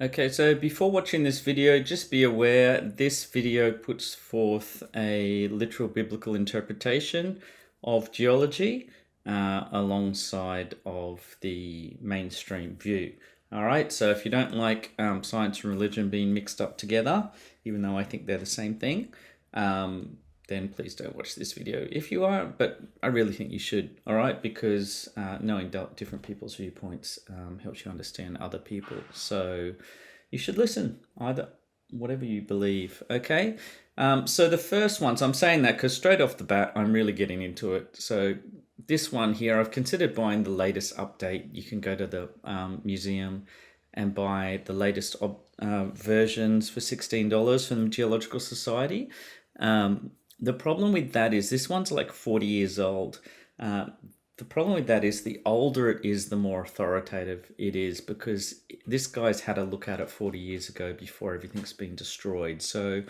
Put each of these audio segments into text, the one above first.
Okay, so before watching this video, just be aware this video puts forth a literal biblical interpretation of geology alongside of the mainstream view. All right, so if you don't like science and religion being mixed up together, even though I think they're the same thing, then please don't watch this video if you are, but I really think you should, all right, because knowing different people's viewpoints helps you understand other people. So you should listen, either whatever you believe, okay? So the first one, so I'm saying that because straight off the bat, I'm really getting into it. So this one here, I've considered buying the latest update. You can go to the museum and buy the latest versions for $16 from the Geological Society. The problem with that is this one's like 40 years old. The problem with that is the older it is, the more authoritative it is, because this guy's had a look at it 40 years ago before everything's been destroyed. So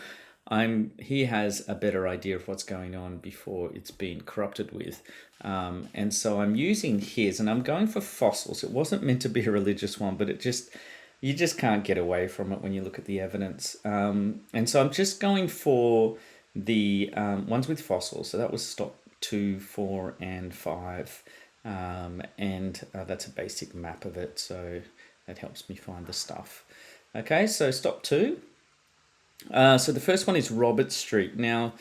he has a better idea of what's going on before it's been corrupted with. And so I'm using his, and I'm going for fossils. It wasn't meant to be a religious one, but you just can't get away from it when you look at the evidence. And so I'm just going for the ones with fossils. So that was stock 2, 4, and 5. And that's a basic map of it. So that helps me find the stuff. Okay, so stop 2. So the first one is Robert Street. Now,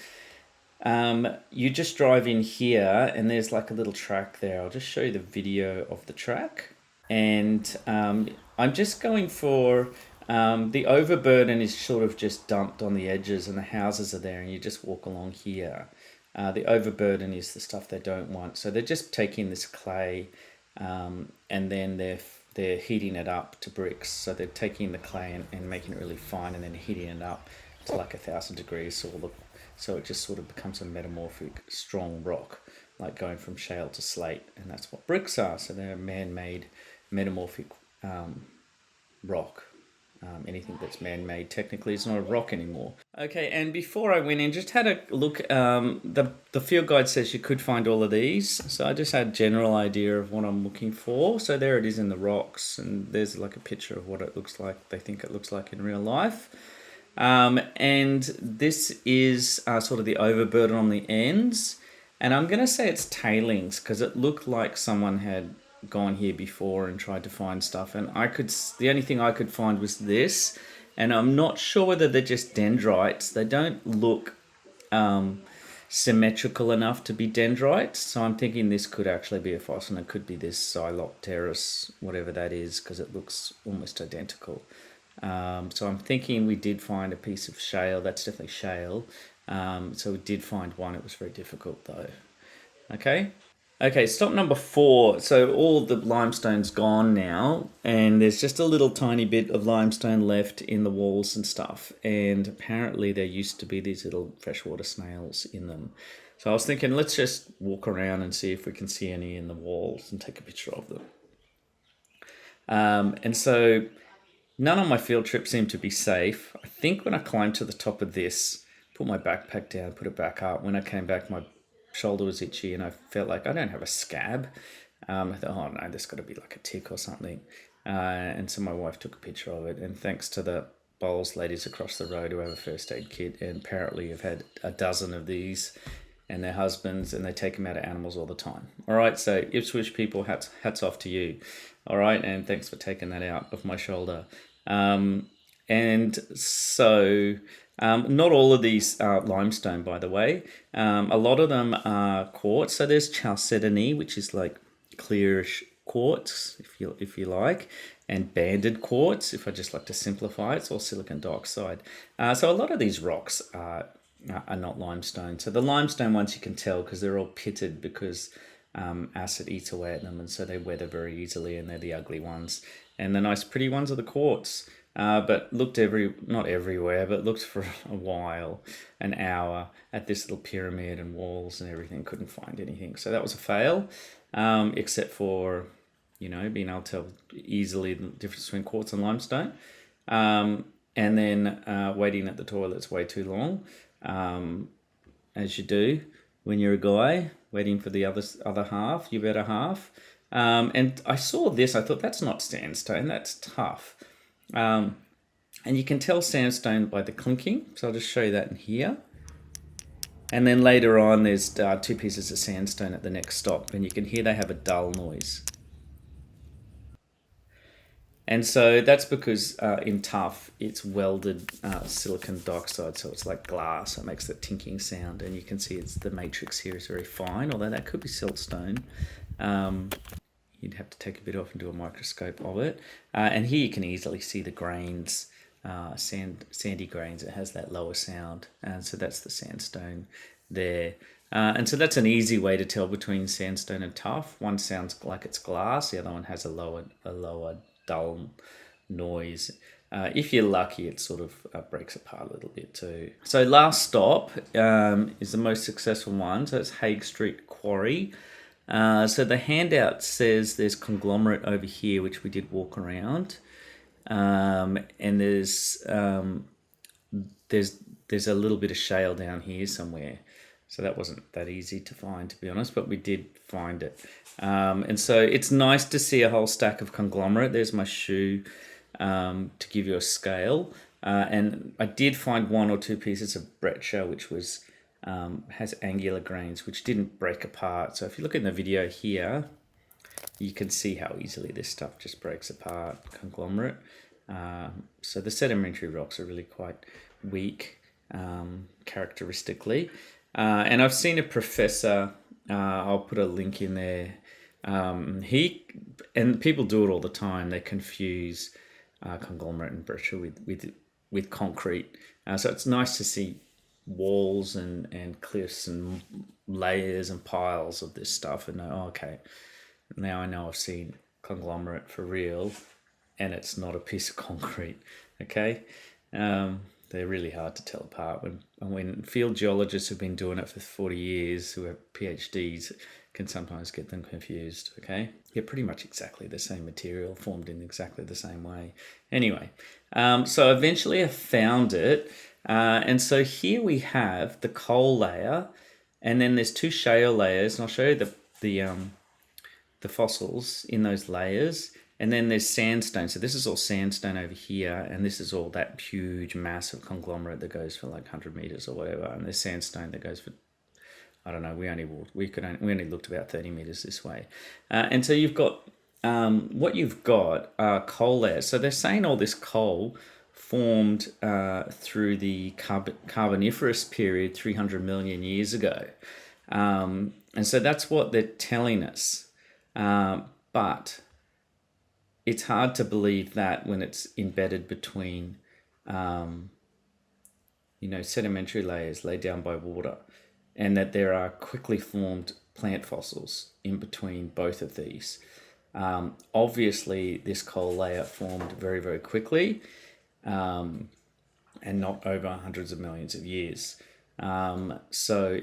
you just drive in here and there's like a little track there. I'll just show you the video of the track. And I'm just going for the overburden is sort of just dumped on the edges and the houses are there and you just walk along here. The overburden is the stuff they don't want. So they're just taking this clay and then they're heating it up to bricks. So they're taking the clay and making it really fine and then heating it up to like 1,000 degrees. So it just sort of becomes a metamorphic, strong rock, like going from shale to slate. And that's what bricks are. So they're a man-made metamorphic rock. Anything that's man-made technically is not a rock anymore. Okay, and before I went in, just had a look. The field guide says you could find all of these, so I just had a general idea of what I'm looking for. So there it is in the rocks, and there's like a picture of what it looks like. They think it looks like in real life. And this is sort of the overburden on the ends, and I'm going to say it's tailings because it looked like someone had gone here before and tried to find stuff, and the only thing I could find was this, and I'm not sure whether they're just dendrites. They don't look symmetrical enough to be dendrites, so I'm thinking this could actually be a fossil, and it could be this Xylopteris, whatever that is, because it looks almost identical. So I'm thinking we did find a piece of shale. That's definitely shale. So we did find one. It was very difficult though. Okay, stop number 4. So all the limestone's gone now, and there's just a little tiny bit of limestone left in the walls and stuff. And apparently there used to be these little freshwater snails in them. So I was thinking, let's just walk around and see if we can see any in the walls and take a picture of them. And so none on my field trip seemed to be safe. I think when I climbed to the top of this, put my backpack down, put it back up, when I came back, my shoulder was itchy and I felt like I don't have a scab. I thought, oh no, there's got to be like a tick or something. And so my wife took a picture of it, and thanks to the bowls ladies across the road who have a first aid kit and apparently have had a dozen of these and their husbands, and they take them out of animals all the time. All right, so Ipswich people, hats off to you. All right, and thanks for taking that out of my shoulder. And so not all of these are limestone, by the way. A lot of them are quartz. So there's chalcedony, which is like clearish quartz, if you like, and banded quartz, if I just like to simplify it. It's all silicon dioxide. So a lot of these rocks are not limestone. So the limestone ones you can tell because they're all pitted because acid eats away at them, and so they weather very easily, and they're the ugly ones. And the nice pretty ones are the quartz. But looked not everywhere, but looked for a while, an hour, at this little pyramid and walls and everything, couldn't find anything. So that was a fail, except for, being able to tell easily the difference between quartz and limestone. And then waiting at the toilet's way too long, as you do when you're a guy, waiting for the other half, your better half. And I saw this, I thought, that's not sandstone, that's Tuff. And you can tell sandstone by the clinking. So I'll just show you that in here. And then later on, there's 2 pieces of sandstone at the next stop, and you can hear they have a dull noise. And so that's because in Tuff, it's welded silicon dioxide, so it's like glass, so it makes that tinking sound. And you can see the matrix here is very fine, although that could be siltstone. You'd have to take a bit off and do a microscope of it. And here you can easily see the grains, sandy grains. It has that lower sound, and so that's the sandstone there. And so that's an easy way to tell between sandstone and Tuff. One sounds like it's glass, the other one has a lower dull noise. If you're lucky, it sort of breaks apart a little bit too. So last stop is the most successful one. So it's Haigg Street Quarry. So the handout says there's Conglomerate over here, which we did walk around. And there's a little bit of shale down here somewhere. So that wasn't that easy to find, to be honest, but we did find it. And so it's nice to see a whole stack of Conglomerate. There's my shoe to give you a scale. And I did find 1 or 2 pieces of Breccia, which was has angular grains, which didn't break apart. So if you look in the video here, you can see how easily this stuff just breaks apart, Conglomerate. So the sedimentary rocks are really quite weak, characteristically. And I've seen a professor, I'll put a link in there. And people do it all the time. They confuse Conglomerate and Breccia with concrete. So it's nice to see walls and cliffs and layers and piles of this stuff and know, oh, okay, now I know I've seen Conglomerate for real, and it's not a piece of concrete. Okay. They're really hard to tell apart when field geologists who've been doing it for 40 years, who have PhDs, can sometimes get them confused. Okay, yeah, pretty much exactly the same material formed in exactly the same way. Anyway, so eventually I found it, and so here we have the coal layer, and then there's 2 shale layers, and I'll show you the fossils in those layers. And then there's sandstone. So this is all sandstone over here, and this is all that huge mass of Conglomerate that goes for like 100 meters or whatever. And there's sandstone that goes for, I don't know, we only looked about 30 meters this way. And so you've got, what you've got are coal layers. So they're saying all this coal formed through the Carboniferous period 300 million years ago. And so that's what they're telling us. But it's hard to believe that when it's embedded between, sedimentary layers laid down by water, and that there are quickly formed plant fossils in between both of these. Obviously, this coal layer formed very, very quickly, and not over hundreds of millions of years. So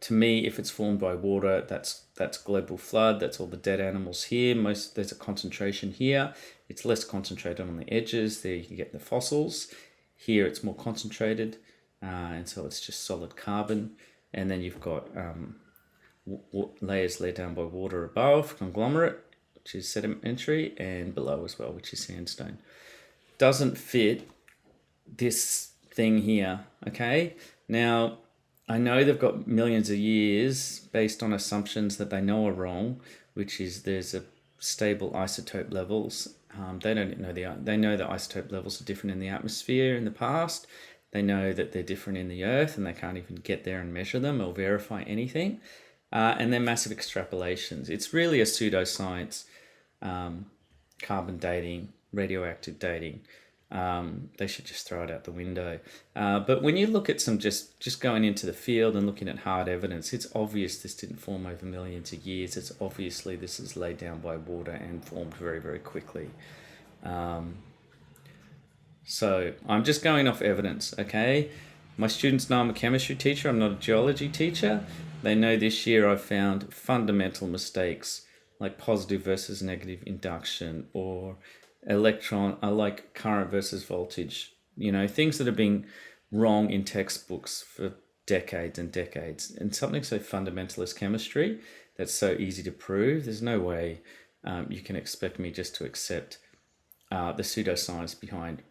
to me, if it's formed by water, that's global flood. That's all the dead animals here. There's a concentration here. It's less concentrated on the edges. There you can get the fossils. Here it's more concentrated, and so it's just solid carbon. And then you've got layers laid down by water above, Conglomerate, which is sedimentary, and below as well, which is sandstone. Doesn't fit this thing here. Okay, now I know they've got millions of years based on assumptions that they know are wrong, which is there's a stable isotope levels. They don't know they know the isotope levels are different in the atmosphere in the past. They know that they're different in the Earth, and they can't even get there and measure them or verify anything. And they're massive extrapolations. It's really a pseudoscience, carbon dating, radioactive dating. They should just throw it out the window. But when you look at some just going into the field and looking at hard evidence, it's obvious this didn't form over millions of years. It's obviously this is laid down by water and formed very, very quickly. So I'm just going off evidence, okay? My students know I'm a chemistry teacher. I'm not a geology teacher. They know this year I've found fundamental mistakes like positive versus negative induction, or like current versus voltage, things that have been wrong in textbooks for decades and decades. And something so fundamental as chemistry that's so easy to prove, there's no way you can expect me just to accept the pseudoscience behind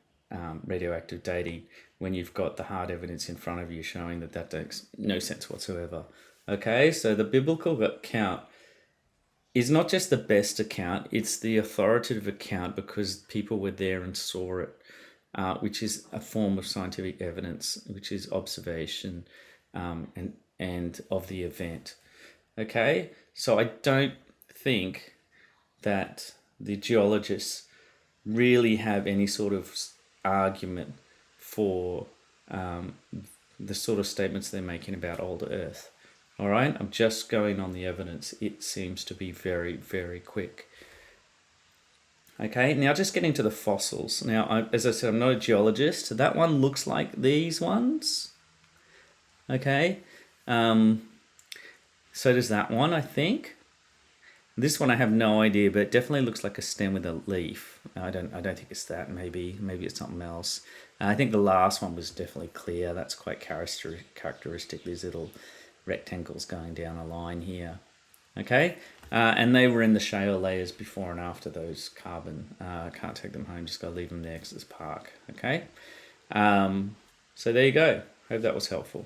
radioactive dating when you've got the hard evidence in front of you showing that that makes no sense whatsoever. Okay, so the biblical account is not just the best account, it's the authoritative account because people were there and saw it, which is a form of scientific evidence, which is observation and of the event. Okay, so I don't think that the geologists really have any sort of argument for the sort of statements they're making about older Earth. All right, I'm just going on the evidence. It seems to be very, very quick. Okay, now just getting to the fossils. Now, as I said, I'm not a geologist. That one looks like these ones. Okay, so does that one, I think. This one I have no idea, but it definitely looks like a stem with a leaf. I don't think it's that. Maybe it's something else. I think the last one was definitely clear. That's quite characteristic. These little rectangles going down a line here. Okay, and they were in the shale layers before and after those carbon. Can't take them home. Just gotta leave them there because it's park. Okay, so there you go. Hope that was helpful.